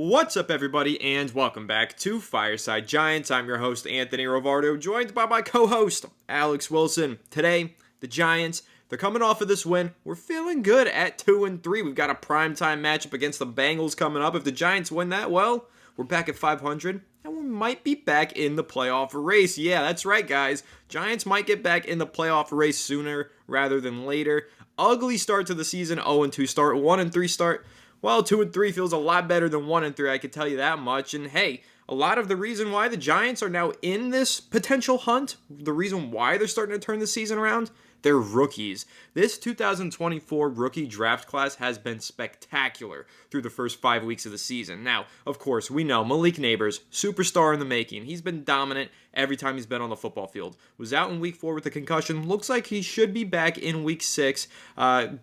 What's up, everybody, and welcome back to Fireside Giants. I'm your host, Anthony Rovardo, joined by my co-host, Alex Wilson. Today, the Giants, they're coming off of this win. We're feeling good at 2-3. We've got a primetime matchup against the Bengals coming up. If the Giants win that, well, we're back at 500, and we might be back in the playoff race. Yeah, that's right, guys. Giants might get back in the playoff race sooner rather than later. Ugly start to the season, 0-2 start, 1-3 start. Well, 2-3 feels a lot better than 1-3, I can tell you that much. And hey, a lot of the reason why the Giants are now in this potential hunt, the reason why they're starting to turn the season around, they're rookies. This 2024 rookie draft class has been spectacular through the first 5 weeks of the season. Now, of course, we know Malik Neighbors, superstar in the making. He's been dominant every time he's been on the football field. Was out in week 4 with a concussion. Looks like he should be back in week 6,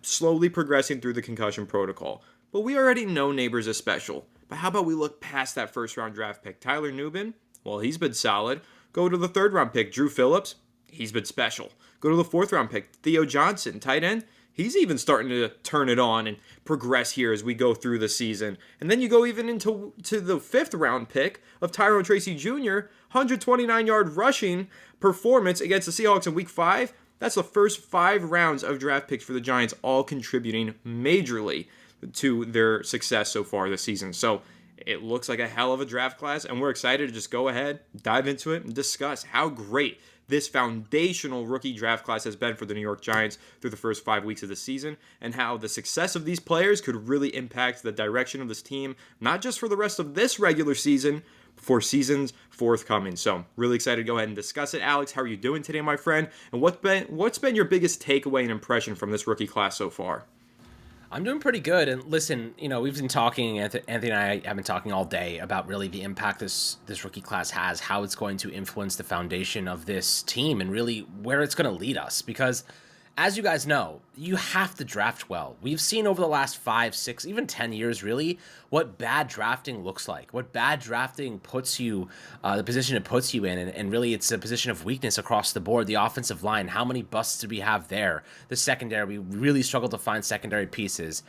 slowly progressing through the concussion protocol. But we already know Neighbors is special. But how about we look past that first-round draft pick? Tyler Nubin? Well, he's been solid. Go to the third-round pick, Drew Phillips? He's been special. Go to the fourth-round pick, Theo Johnson, tight end? He's even starting to turn it on and progress here as we go through the season. And then you go even into the fifth-round pick of Tyrone Tracy Jr., 129-yard rushing performance against the Seahawks in week 5. That's the first 5 rounds of draft picks for the Giants, all contributing majorly to their success so far this season. So it looks like a hell of a draft class, and we're excited to just go ahead, dive into it, and discuss how great this foundational rookie draft class has been for the New York Giants through the first 5 weeks of the season, and how the success of these players could really impact the direction of this team, not just for the rest of this regular season, for seasons forthcoming. So really excited to go ahead and discuss it. Alex, how are you doing today, my friend? And what's been your biggest takeaway and impression from this rookie class so far? I'm doing pretty good. And listen, we've been talking, Anthony and I have been talking all day about really the impact this rookie class has, how it's going to influence the foundation of this team, and really where it's going to lead us. Because as you guys know, you have to draft well. We've seen over the last 5, 6, even 10 years, really, what bad drafting looks like, what bad drafting puts you, the position it puts you in, and really it's a position of weakness across the board. The offensive line, how many busts did we have there? The secondary, we really struggled to find secondary pieces.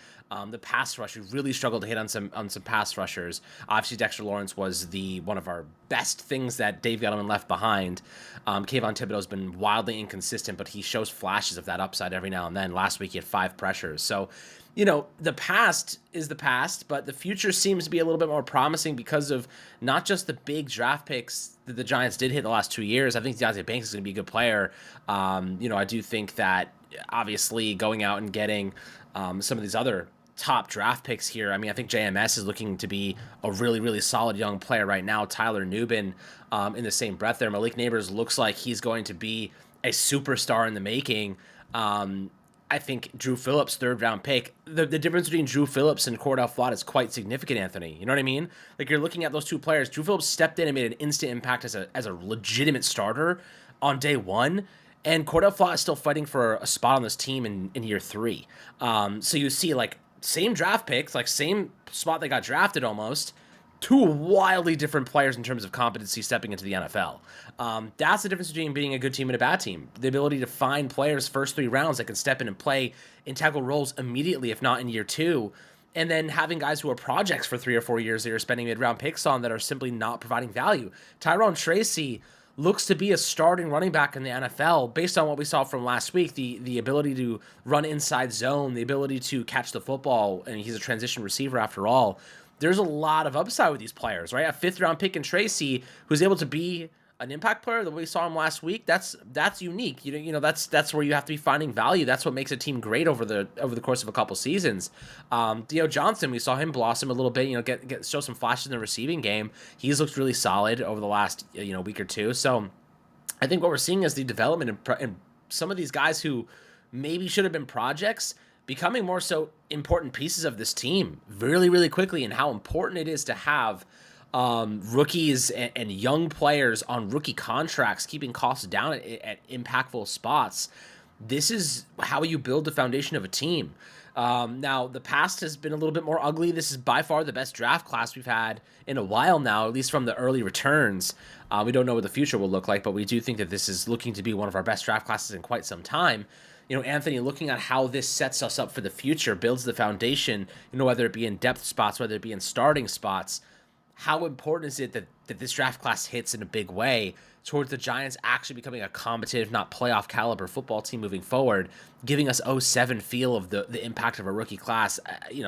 The pass rush, we really struggled to hit on some pass rushers. Obviously, Dexter Lawrence was one of our best things that Dave Gettleman left behind. Kayvon Thibodeau's been wildly inconsistent, but he shows flashes of that upside every now and then. Last week, he had 5 pressures. So, the past is the past, but the future seems to be a little bit more promising because of not just the big draft picks that the Giants did hit the last 2 years. I think Deonte Banks is going to be a good player. I do think that, obviously, going out and getting some of these other top draft picks here. I mean, I think JMS is looking to be a really, really solid young player right now. Tyler Nubin, in the same breath there. Malik Neighbors looks like he's going to be a superstar in the making. I think Drew Phillips, third-round pick, the difference between Drew Phillips and Cordell Flott is quite significant, Anthony. You know what I mean? Like, you're looking at those two players. Drew Phillips stepped in and made an instant impact as a legitimate starter on day 1. And Cordell Flott is still fighting for a spot on this team in year 3. So you see, like, same draft picks, like same spot they got drafted almost, 2 wildly different players in terms of competency stepping into the NFL. That's the difference between being a good team and a bad team. The ability to find players first 3 rounds that can step in and play integral roles immediately, if not in year 2. And then having guys who are projects for 3 or 4 years that you're spending mid-round picks on that are simply not providing value. Tyrone Tracy looks to be a starting running back in the NFL based on what we saw from last week, the ability to run inside zone, the ability to catch the football, and he's a transition receiver after all. There's a lot of upside with these players, right? A 5th-round pick in Tracy, who's able to be an impact player the way we saw him last week, that's unique. That's where you have to be finding value. That's what makes a team great over the course of a couple seasons. Theo Johnson, we saw him blossom a little bit. Show some flashes in the receiving game. He's looked really solid over the last week or 2. So I think what we're seeing is the development in some of these guys who maybe should have been projects becoming more so important pieces of this team really, really quickly, and how important it is to have rookies and young players on rookie contracts, keeping costs down at impactful spots. This is how you build the foundation of a team. Now, the past has been a little bit more ugly. This is by far the best draft class we've had in a while now, at least from the early returns. We don't know what the future will look like, but we do think that this is looking to be one of our best draft classes in quite some time. Anthony, looking at how this sets us up for the future, builds the foundation, whether it be in depth spots, whether it be in starting spots, how important is it that this draft class hits in a big way towards the Giants actually becoming a competitive, not playoff caliber football team moving forward, giving us '07 feel of the impact of a rookie class.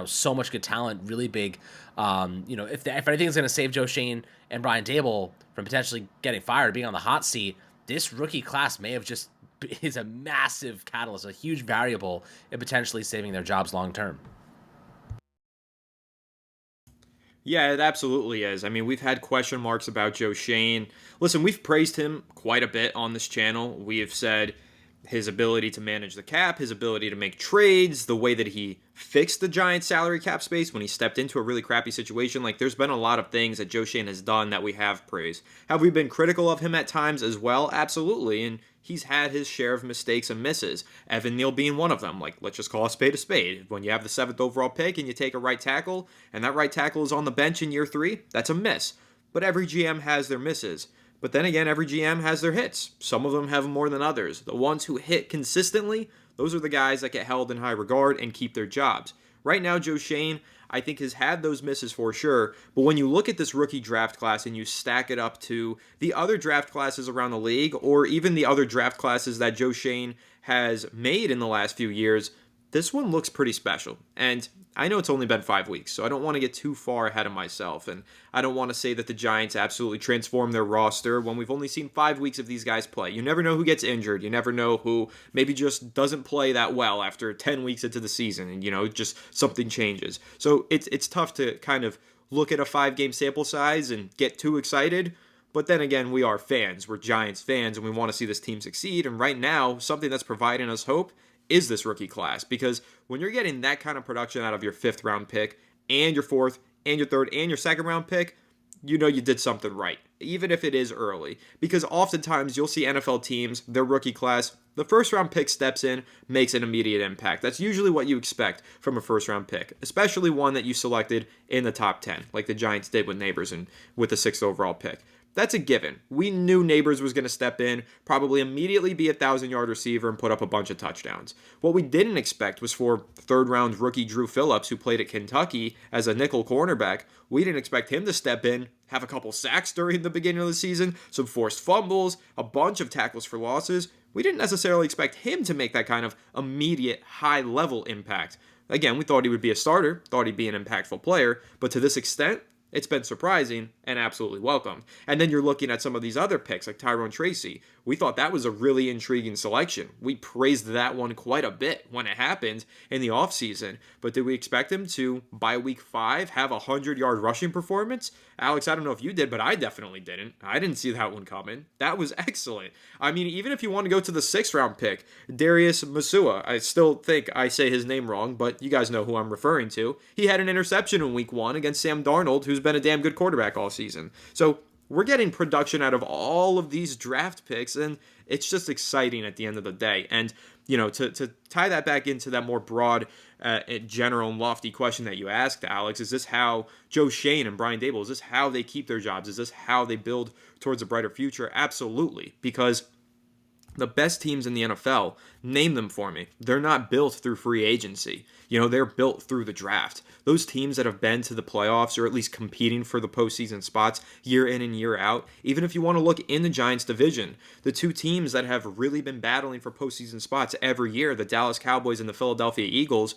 So much good talent, really big. If anything is going to save Joe Shane and Brian Dable from potentially getting fired, being on the hot seat, this rookie class may have just is a massive catalyst, a huge variable in potentially saving their jobs long term. Yeah, it absolutely is. I mean, we've had question marks about Joe Shane. Listen, we've praised him quite a bit on this channel. We have said his ability to manage the cap, his ability to make trades, the way that he fixed the Giants' salary cap space when he stepped into a really crappy situation. Like, there's been a lot of things that Joe Shane has done that we have praised. Have we been critical of him at times as well? Absolutely. And he's had his share of mistakes and misses. Evan Neal being one of them. Like, let's just call a spade a spade. When you have the 7th overall pick and you take a right tackle, and that right tackle is on the bench in year 3, that's a miss. But every GM has their misses. But then again, every GM has their hits. Some of them have more than others. The ones who hit consistently, those are the guys that get held in high regard and keep their jobs. Right now, Joe Shane, I think, has had those misses for sure. But when you look at this rookie draft class and you stack it up to the other draft classes around the league, or even the other draft classes that Joe Shane has made in the last few years, this one looks pretty special. And I know it's only been 5 weeks, so I don't want to get too far ahead of myself. And I don't want to say that the Giants absolutely transformed their roster when we've only seen 5 weeks of these guys play. You never know who gets injured. You never know who maybe just doesn't play that well after 10 weeks into the season and, just something changes. So it's tough to kind of look at a 5-game sample size and get too excited. But then again, we are fans. We're Giants fans, and we want to see this team succeed. And right now, something that's providing us hope is this rookie class, because when you're getting that kind of production out of your 5th round pick and your 4th and your 3rd and your 2nd round pick, you did something right, even if it is early. Because oftentimes you'll see NFL teams, their rookie class, the 1st round pick steps in, makes an immediate impact. That's usually what you expect from a 1st round pick, especially one that you selected in the top 10, like the Giants did with Neighbors and with the 6th overall pick. That's a given. We knew Neighbors was going to step in, probably immediately be a 1,000-yard receiver and put up a bunch of touchdowns. What we didn't expect was for 3rd-round rookie Drew Phillips, who played at Kentucky as a nickel cornerback, we didn't expect him to step in, have a couple sacks during the beginning of the season, some forced fumbles, a bunch of tackles for losses. We didn't necessarily expect him to make that kind of immediate, high-level impact. Again, we thought he would be a starter, thought he'd be an impactful player, but to this extent, it's been surprising and absolutely welcomed. And then you're looking at some of these other picks like Tyrone Tracy. We thought that was a really intriguing selection. We praised that one quite a bit when it happened in the offseason. But did we expect him to, by week 5, have a 100-yard rushing performance? Alex, I don't know if you did, but I definitely didn't. I didn't see that one coming. That was excellent. I mean, even if you want to go to the 6th round pick, Darius Masua, I still think I say his name wrong, but you guys know who I'm referring to. He had an interception in week 1 against Sam Darnold, who's been a damn good quarterback all season. So we're getting production out of all of these draft picks, and it's just exciting at the end of the day. And, to tie that back into that more broad, general and lofty question that you asked, Alex, is this how Joe Shane and Brian Dable, is this how they keep their jobs? Is this how they build towards a brighter future? Absolutely, because the best teams in the NFL, name them for me. They're not built through free agency. They're built through the draft. Those teams that have been to the playoffs or at least competing for the postseason spots year in and year out, even if you want to look in the Giants division, the 2 teams that have really been battling for postseason spots every year, the Dallas Cowboys and the Philadelphia Eagles,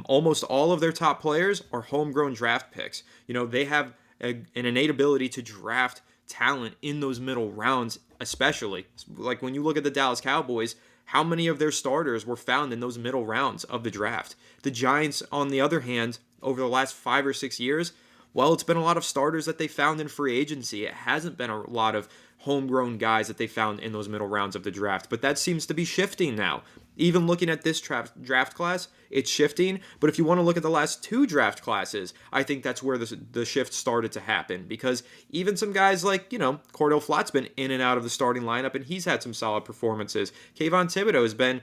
almost all of their top players are homegrown draft picks. They have an innate ability to draft talent in those middle rounds, especially. Like when you look at the Dallas Cowboys, how many of their starters were found in those middle rounds of the draft? The Giants, on the other hand, over the last 5 or 6 years, well, it's been a lot of starters that they found in free agency. It hasn't been a lot of homegrown guys that they found in those middle rounds of the draft. But that seems to be shifting now. Even looking at this draft class, it's shifting. But if you want to look at the last 2 draft classes, I think that's where the shift started to happen. Because even some guys like, Cordell Flott's been in and out of the starting lineup, and he's had some solid performances. Kayvon Thibodeau has been,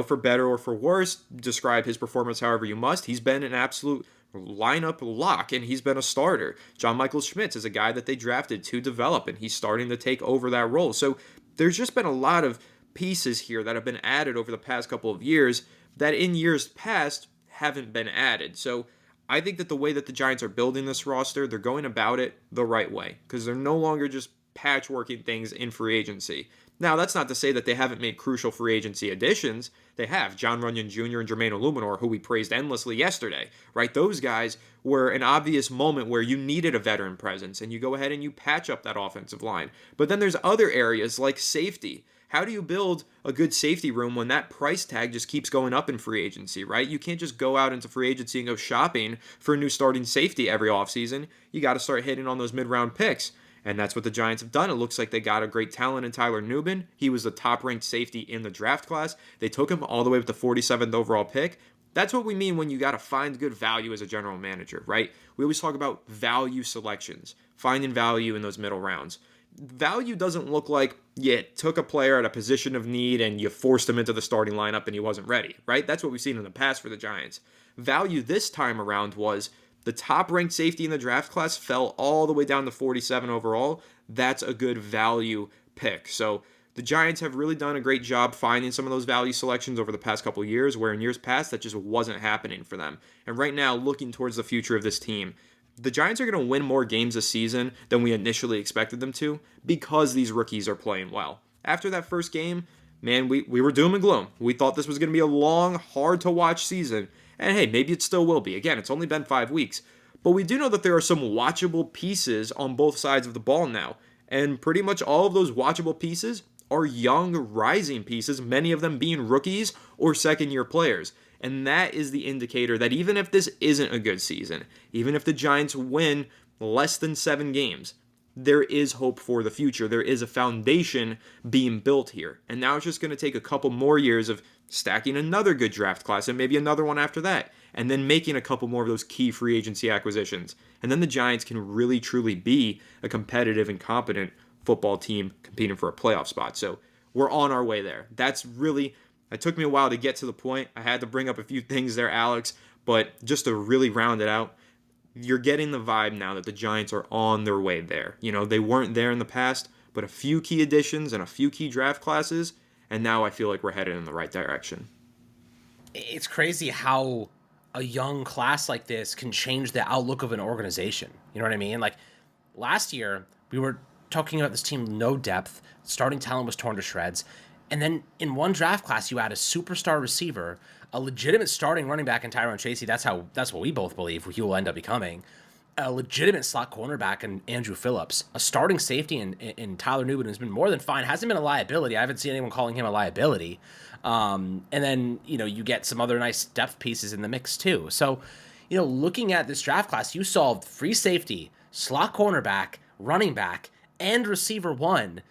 for better or for worse, describe his performance however you must. He's been an absolute lineup lock, and he's been a starter. John Michael Schmitz is a guy that they drafted to develop, and he's starting to take over that role. So there's just been a lot of pieces here that have been added over the past couple of years that in years past haven't been added. So I think that the way that the Giants are building this roster, they're going about it the right way because they're no longer just patchworking things in free agency. Now, that's not to say that they haven't made crucial free agency additions. They have. John Runyon Jr. and Jermaine Illuminor, who we praised endlessly yesterday, right? Those guys were an obvious moment where you needed a veteran presence, and you go ahead and you patch up that offensive line. But then there's other areas like safety. How do you build a good safety room when that price tag just keeps going up in free agency, right? You can't just go out into free agency and go shopping for a new starting safety every offseason. You got to start hitting on those mid-round picks. And that's what the Giants have done. It looks like they got a great talent in Tyler Nubin. He was the top-ranked safety in the draft class. They took him all the way up to the 47th overall pick. That's what we mean when you got to find good value as a general manager, right? We always talk about value selections, finding value in those middle rounds. Value doesn't look like you took a player at a position of need and you forced him into the starting lineup and he wasn't ready, right? That's what we've seen in the past for the Giants. Value this time around was the top-ranked safety in the draft class fell all the way down to 47 overall. That's a good value pick. So the Giants have really done a great job finding some of those value selections over the past couple of years, where in years past that just wasn't happening for them. And right now, looking towards the future of this team, the Giants are going to win more games this season than we initially expected them to because these rookies are playing well. After that first game, man, we were doom and gloom. We thought this was going to be a long, hard-to-watch season. And hey, maybe it still will be. Again, it's only been 5 weeks. But we do know that there are some watchable pieces on both sides of the ball now. And pretty much all of those watchable pieces are young, rising pieces, many of them being rookies or second-year players. And that is the indicator that even if this isn't a good season, even if the Giants win less than 7 games, there is hope for the future. There is a foundation being built here. And now it's just going to take a couple more years of stacking another good draft class and maybe another one after that, and then making a couple more of those key free agency acquisitions. And then the Giants can really, truly be a competitive and competent football team competing for a playoff spot. So we're on our way there. It took me a while to get to the point. I had to bring up a few things there, Alex, but just to really round it out, you're getting the vibe now that the Giants are on their way there. You know, they weren't there in the past, but a few key additions and a few key draft classes, and now I feel like we're headed in the right direction. It's crazy how a young class like this can change the outlook of an organization. You know what I mean? Like last year, we were talking about this team, no depth, starting talent was torn to shreds. And then in one draft class, you add a superstar receiver, a legitimate starting running back in Tyrone Tracy. That's what we both believe he will end up becoming. A legitimate slot cornerback in Andrew Phillips, a starting safety in Tyler Nubin, who's been more than fine, hasn't been a liability. I haven't seen anyone calling him a liability. And then, you get some other nice depth pieces in the mix too. So, looking at this draft class, you solved free safety, slot cornerback, running back, and receiver one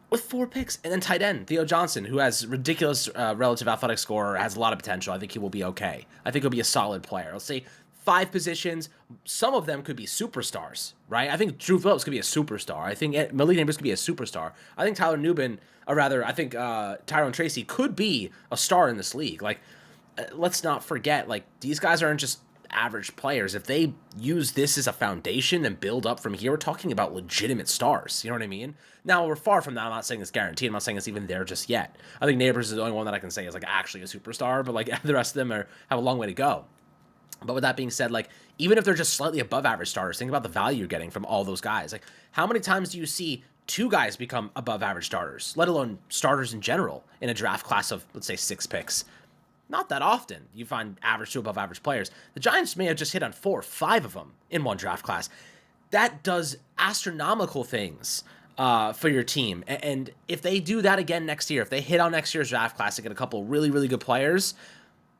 with 4 picks, and then tight end Theo Johnson, who has ridiculous relative athletic score, has a lot of potential. I think he will be okay. I think he'll be a solid player. Let's say 5 positions. Some of them could be superstars, right? I think Drew Phillips could be a superstar. I think Malik Neighbors could be a superstar. I think Tyler Nubin, or rather, I think Tyrone Tracy could be a star in this league. Like, let's not forget, like, these guys aren't just average players. If they use this as a foundation and build up from here, we're talking about legitimate stars. You know what I mean? Now, we're far from that. I'm not saying it's guaranteed. I'm not saying it's even there just yet. I think Neighbors is the only one that I can say is like actually a superstar, but like the rest of them have a long way to go. But with that being said, like, even if they're just slightly above average starters, think about the value you're getting from all those guys. Like, how many times do you see 2 guys become above average starters, let alone starters in general, in a draft class of, let's say, 6 picks? Not that often you find average to above average players. The Giants may have just hit on 4 or 5 of them in one draft class. That does astronomical things for your team. And if they do that again next year, if they hit on next year's draft class and get a couple really, really good players,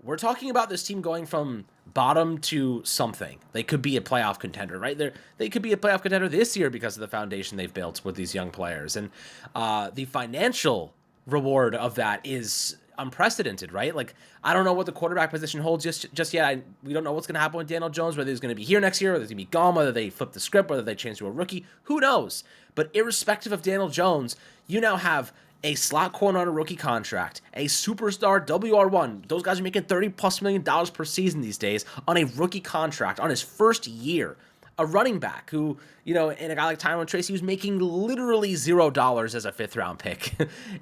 we're talking about this team going from bottom to something. They could be a playoff contender, right? They could be a playoff contender this year because of the foundation they've built with these young players. And the financial reward of that is unprecedented, right? Like, I don't know what the quarterback position holds just yet. We don't know what's going to happen with Daniel Jones, whether he's going to be here next year, whether he's going to be gone, whether they flip the script, whether they change to a rookie. Who knows? But irrespective of Daniel Jones, you now have a slot corner on a rookie contract, a superstar WR1. Those guys are making $30+ million per season these days on a rookie contract on his first year. a running back who, and a guy like Tyrone Tracy who's making literally $0 as a 5th-round pick.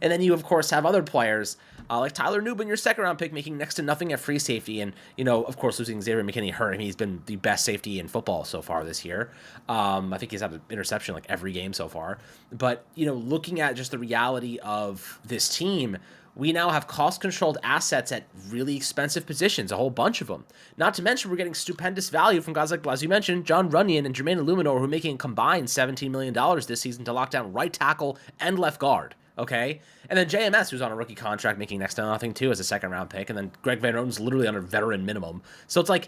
And then you, of course, have other players like Tyler Nubin, your 2nd-round pick, making next to nothing at free safety. And, of course, losing Xavier McKinney hurt him. He's been the best safety in football so far this year. I think he's had an interception like every game so far. But, looking at just the reality of this team, we now have cost-controlled assets at really expensive positions, a whole bunch of them. Not to mention, we're getting stupendous value from guys like, as you mentioned, John Runyon and Jermaine Illuminor, who are making a combined $17 million this season to lock down right tackle and left guard, okay? And then JMS, who's on a rookie contract, making next to nothing, too, as a 2nd-round pick. And then Greg Van Roten's literally on a veteran minimum. So it's like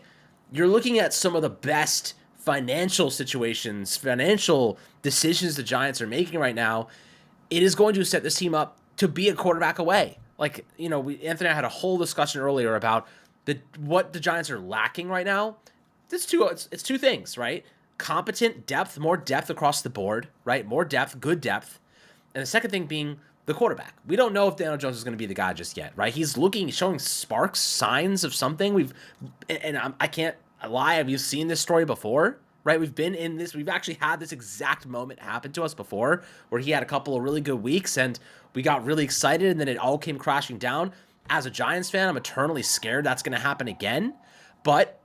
you're looking at some of the best financial decisions the Giants are making right now. It is going to set this team up to be a quarterback away. Like, Anthony and I had a whole discussion earlier about what the Giants are lacking right now. It's two things, right? Competent depth, more depth across the board, right? More depth, good depth. And the second thing being the quarterback. We don't know if Daniel Jones is going to be the guy just yet, right? He's showing sparks, signs of something. I can't lie, we've seen this story before, right? We've actually had this exact moment happen to us before where he had a couple of really good weeks and we got really excited and then it all came crashing down. As a Giants fan, I'm eternally scared that's going to happen again. But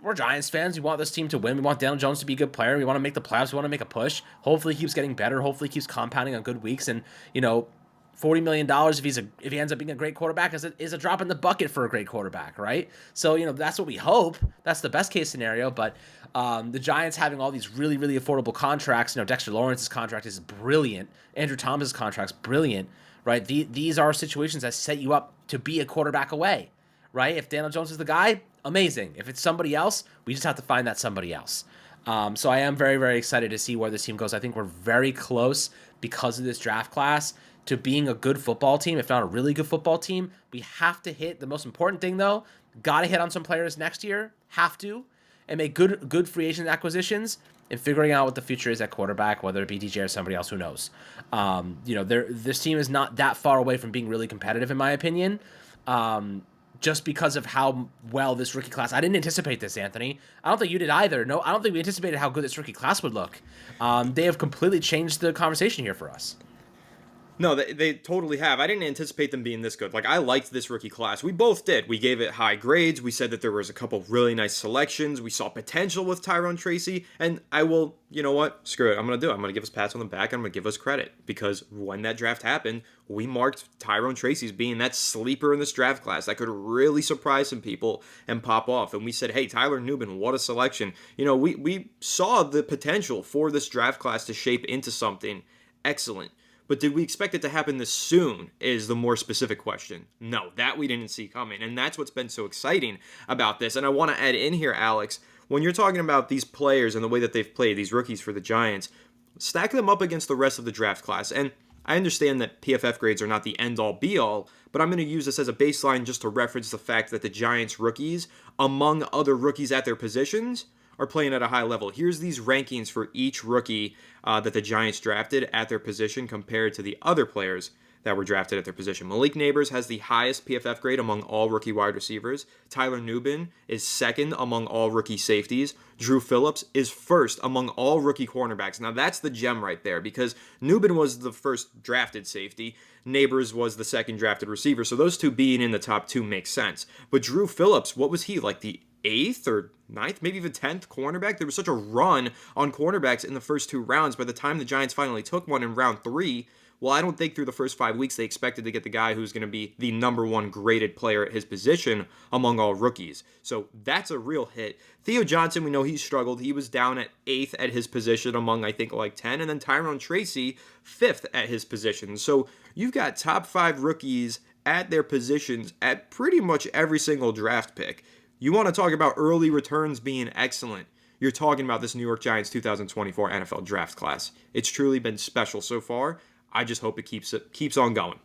we're Giants fans. We want this team to win. We want Daniel Jones to be a good player. We want to make the playoffs. We want to make a push. Hopefully he keeps getting better. Hopefully he keeps compounding on good weeks. And, $40 million if he ends up being a great quarterback is a drop in the bucket for a great quarterback, right? So, that's what we hope. That's the best case scenario. But the Giants having all these really, really affordable contracts, Dexter Lawrence's contract is brilliant. Andrew Thomas's contract's brilliant, right? These are situations that set you up to be a quarterback away, right? If Daniel Jones is the guy, amazing. If it's somebody else, we just have to find that somebody else. So I am very, very excited to see where this team goes. I think we're very close because of this draft class to being a good football team, if not a really good football team. We have to hit the most important thing, though. Got to hit on some players next year. Have to. And make good free agent acquisitions and figuring out what the future is at quarterback, whether it be DJ or somebody else, who knows. This team is not that far away from being really competitive, in my opinion. Just because of how well this rookie class... I didn't anticipate this, Anthony. I don't think you did either. No, I don't think we anticipated how good this rookie class would look. They have completely changed the conversation here for us. No, they totally have. I didn't anticipate them being this good. Like, I liked this rookie class. We both did. We gave it high grades. We said that there was a couple really nice selections. We saw potential with Tyrone Tracy. And I will, you know what? Screw it. I'm going to do it. I'm going to give us pats on the back. I'm going to give us credit. Because when that draft happened, we marked Tyrone Tracy as being that sleeper in this draft class that could really surprise some people and pop off. And we said, hey, Tyler Nubin, what a selection. We saw the potential for this draft class to shape into something excellent. But did we expect it to happen this soon is the more specific question. No, that we didn't see coming. And that's what's been so exciting about this. And I want to add in here, Alex, when you're talking about these players and the way that they've played, these rookies for the Giants, stack them up against the rest of the draft class. And I understand that PFF grades are not the end-all, be-all, but I'm going to use this as a baseline just to reference the fact that the Giants rookies, among other rookies at their positions, are playing at a high level. Here's these rankings for each rookie that the Giants drafted at their position compared to the other players that were drafted at their position. Malik Neighbors has the highest PFF grade among all rookie wide receivers. Tyler Nubin is second among all rookie safeties. Drew Phillips is first among all rookie cornerbacks. Now that's the gem right there because Nubin was the first drafted safety. Neighbors was the second drafted receiver. So those two being in the top two makes sense. But Drew Phillips, what was he, like the 8th or 9th, maybe even 10th cornerback? There was such a run on cornerbacks in the first two rounds. By the time the Giants finally took one in round 3, well, I don't think through the first 5 weeks they expected to get the guy who's going to be the number one graded player at his position among all rookies. So that's a real hit. Theo Johnson, we know he struggled. He was down at 8th at his position among, I think, like 10. And then Tyrone Tracy, 5th at his position. So you've got top 5 rookies at their positions at pretty much every single draft pick. You want to talk about early returns being excellent. You're talking about this New York Giants 2024 NFL draft class. It's truly been special so far. I just hope it keeps on going.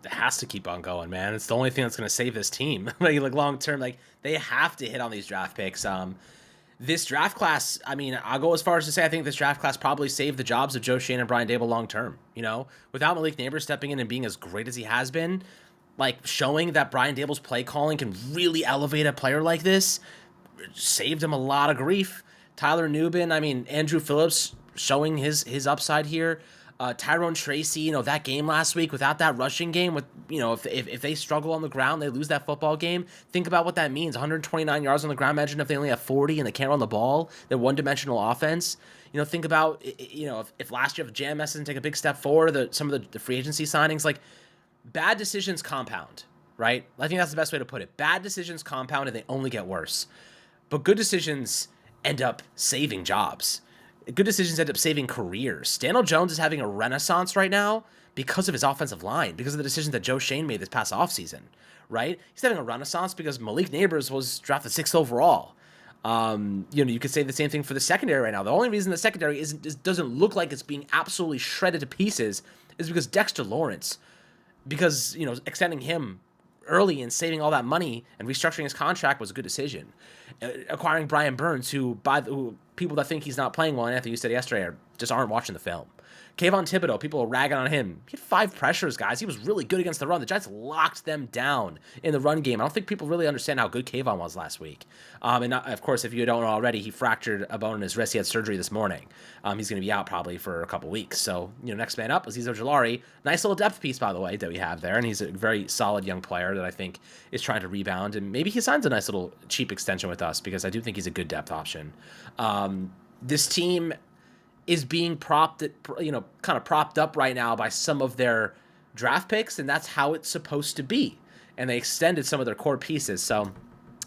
It has to keep on going, man. It's the only thing that's going to save this team. like long term, they have to hit on these draft picks. This draft class, I mean, I'll go as far as to say I think this draft class probably saved the jobs of Joe Schoen and Brian Daboll long term. Without Malik Neighbors stepping in and being as great as he has been, like showing that Brian Daboll's play calling can really elevate a player like this, saved him a lot of grief. Tyler Nubin, I mean, Andrew Phillips showing his upside here. Tyrone Tracy, that game last week without that rushing game, with if they struggle on the ground, they lose that football game. Think about what that means: 129 yards on the ground. Imagine if they only have 40 and they can't run the ball. They're one-dimensional offense. Think about if last year if Jam doesn't take a big step forward, some of the free agency signings, like bad decisions compound, right? I think that's the best way to put it. Bad decisions compound and they only get worse, but good decisions end up saving jobs. Good decisions end up saving careers. Daniel Jones is having a renaissance right now because of his offensive line, because of the decisions that Joe Shane made this past offseason, right? He's having a renaissance because Malik Neighbors was drafted 6th overall. You could say the same thing for the secondary right now. The only reason the secondary doesn't look like it's being absolutely shredded to pieces is because Dexter Lawrence, because, extending him early and saving all that money and restructuring his contract was a good decision. Acquiring Brian Burns, who people that think he's not playing well, and Anthony, you said yesterday, just aren't watching the film. Kayvon Thibodeau, people are ragging on him. He had 5 pressures, guys. He was really good against the run. The Giants locked them down in the run game. I don't think people really understand how good Kayvon was last week. And of course, if you don't know already, he fractured a bone in his wrist. He had surgery this morning. He's going to be out probably for a couple weeks. So, next man up, Azeez Ojulari. Nice little depth piece, by the way, that we have there. And he's a very solid young player that I think is trying to rebound. And maybe he signs a nice little cheap extension with us, because I do think he's a good depth option. This team is being propped up right now by some of their draft picks, and that's how it's supposed to be. And they extended some of their core pieces. So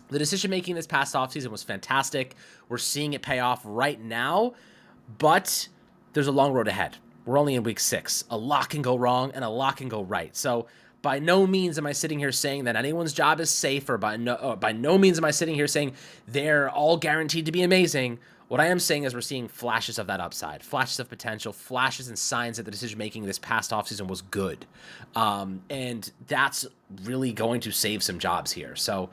the decision-making this past offseason was fantastic. We're seeing it pay off right now, but there's a long road ahead. We're only in week 6. A lot can go wrong and a lot can go right. So by no means am I sitting here saying that anyone's job is safe, or by no means am I sitting here saying they're all guaranteed to be amazing. What I am saying is we're seeing flashes of that upside, flashes of potential, flashes and signs that the decision-making this past offseason was good. And that's really going to save some jobs here. So,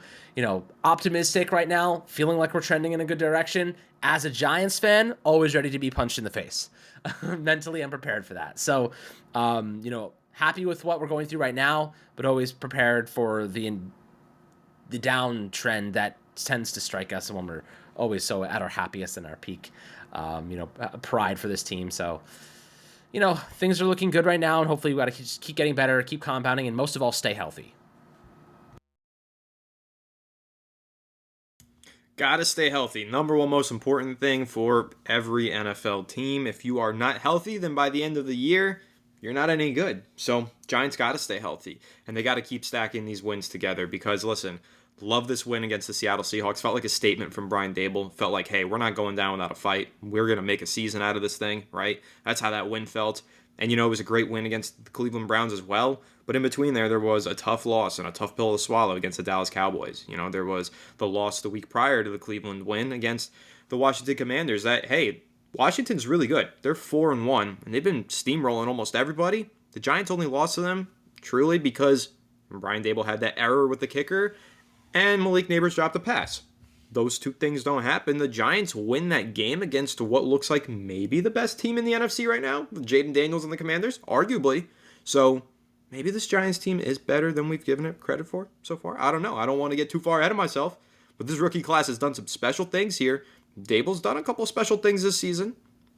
optimistic right now, feeling like we're trending in a good direction. As a Giants fan, always ready to be punched in the face. Mentally, I'm prepared for that. So, happy with what we're going through right now, but always prepared for the downtrend that tends to strike us when we're always so at our happiest and our peak, pride for this team. So, things are looking good right now, and hopefully we got to keep getting better, keep compounding, and most of all, stay healthy. Gotta stay healthy. Number one most important thing for every NFL team. If you are not healthy, then by the end of the year, you're not any good. So Giants gotta stay healthy, and they gotta keep stacking these wins together, because, listen, love this win against the Seattle Seahawks. Felt like a statement from Brian Dable. Felt like, hey, we're not going down without a fight. We're going to make a season out of this thing, right? That's how that win felt. And, it was a great win against the Cleveland Browns as well. But in between there was a tough loss and a tough pill to swallow against the Dallas Cowboys. There was the loss the week prior to the Cleveland win against the Washington Commanders. That, hey, Washington's really good. They're 4-1, and they've been steamrolling almost everybody. The Giants only lost to them, truly, because Brian Dable had that error with the kicker, and Malik Neighbors dropped a pass. Those two things don't happen. The Giants win that game against what looks like maybe the best team in the NFC right now, the Jaden Daniels and the Commanders, arguably. So maybe this Giants team is better than we've given it credit for so far. I don't know. I don't want to get too far ahead of myself, but this rookie class has done some special things here. Dable's done a couple of special things this season,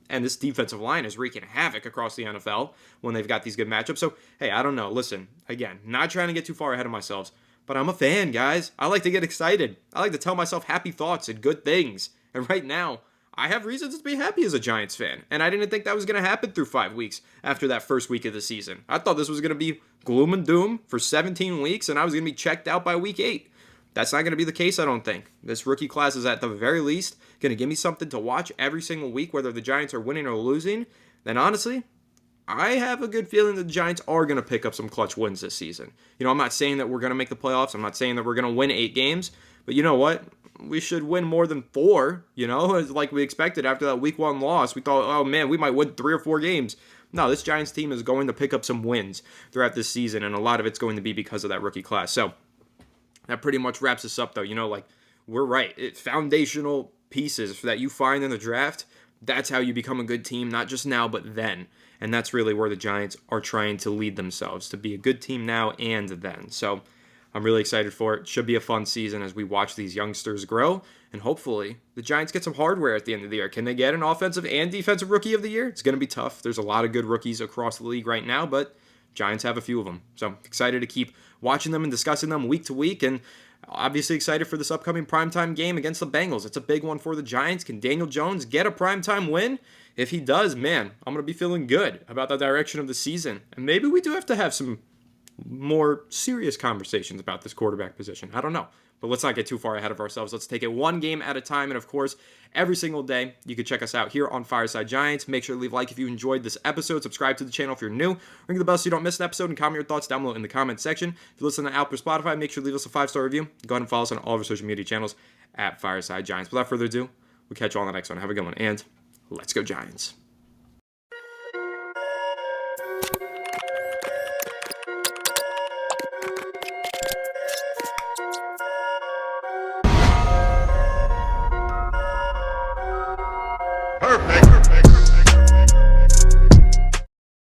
and this defensive line is wreaking havoc across the NFL when they've got these good matchups. So, hey, I don't know. Listen, again, not trying to get too far ahead of myself, but I'm a fan, guys. I like to get excited. I like to tell myself happy thoughts and good things. And right now, I have reasons to be happy as a Giants fan. And I didn't think that was going to happen through 5 weeks after that first week of the season. I thought this was going to be gloom and doom for 17 weeks, and I was going to be checked out by week 8. That's not going to be the case, I don't think. This rookie class is at the very least going to give me something to watch every single week, whether the Giants are winning or losing. Then honestly, I have a good feeling the Giants are going to pick up some clutch wins this season. I'm not saying that we're going to make the playoffs. I'm not saying that we're going to win 8 games. But you know what? We should win more than 4, like we expected after that week 1 loss. We thought, oh man, we might win 3 or 4 games. No, this Giants team is going to pick up some wins throughout this season, and a lot of it's going to be because of that rookie class. So that pretty much wraps us up, though. We're right. Foundational pieces that you find in the draft, that's how you become a good team, not just now, but then. And that's really where the Giants are trying to lead themselves, to be a good team now and then. So I'm really excited for it. Should be a fun season as we watch these youngsters grow. And hopefully, the Giants get some hardware at the end of the year. Can they get an offensive and defensive rookie of the year? It's going to be tough. There's a lot of good rookies across the league right now, but Giants have a few of them. So excited to keep watching them and discussing them week to week. And obviously excited for this upcoming primetime game against the Bengals. It's a big one for the Giants. Can Daniel Jones get a primetime win? If he does, man, I'm going to be feeling good about the direction of the season. And maybe we do have to have some more serious conversations about this quarterback position. I don't know. But let's not get too far ahead of ourselves. Let's take it one game at a time. And of course, every single day, you can check us out here on Fireside Giants. Make sure to leave a like if you enjoyed this episode. Subscribe to the channel if you're new. Ring the bell so you don't miss an episode, and comment your thoughts down below in the comment section. If you listen to Apple or Spotify, make sure to leave us a 5-star review. Go ahead and follow us on all of our social media channels at Fireside Giants. Without further ado, we'll catch you all on the next one. Have a good one, and let's go Giants. Perfect.